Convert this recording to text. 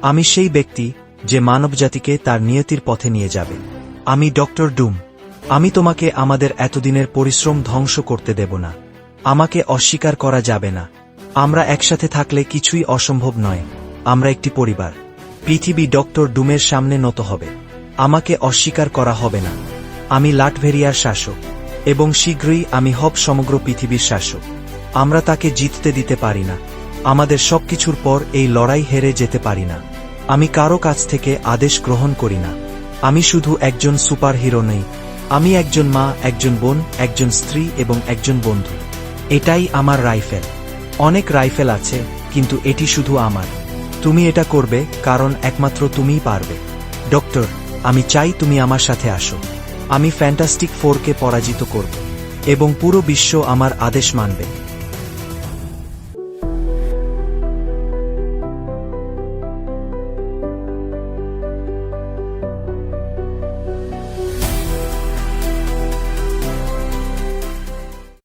আমি সেই ব্যক্তি যে মানবজাতিকে তার নিয়তির পথে নিয়ে যাবে। আমি ডক্টর ডুম। আমি তোমাকে আমাদের এতদিনের পরিশ্রম ধ্বংস করতে দেব না। আমাকে অস্বীকার করা যাবে না। আমরা একসাথে থাকলে কিছুই অসম্ভব নয়। আমরা একটি পরিবার। পৃথিবী ডক্টর ডুমের সামনে নত হবে। আমাকে অস্বীকার করা হবে না। আমি লাটভেরিয়ার শাসক, এবং শীঘ্রই আমি হব সমগ্র পৃথিবীর শাসক। আমরা তাকে জিততে দিতে পারি না। আমাদের সবকিছুর পর এই লড়াই হেরে যেতে পারি না। আমি কারো কাছ থেকে আদেশ গ্রহণ করি না। আমি শুধু একজন সুপার হিরো নই। আমি একজন মা, একজন বোন, একজন স্ত্রী এবং একজন বন্ধু। এটাই আমার রাইফেল। অনেক রাইফেল আছে, কিন্তু এটি শুধু আমার। তুমি এটা করবে, কারণ একমাত্র তুমিই পারবে। ডক্টর, আমি চাই তুমি আমার সাথে আসো। আমি ফ্যান্টাস্টিক ফোরকে পরাজিত করব, এবং পুরো বিশ্ব আমার আদেশ মানবে।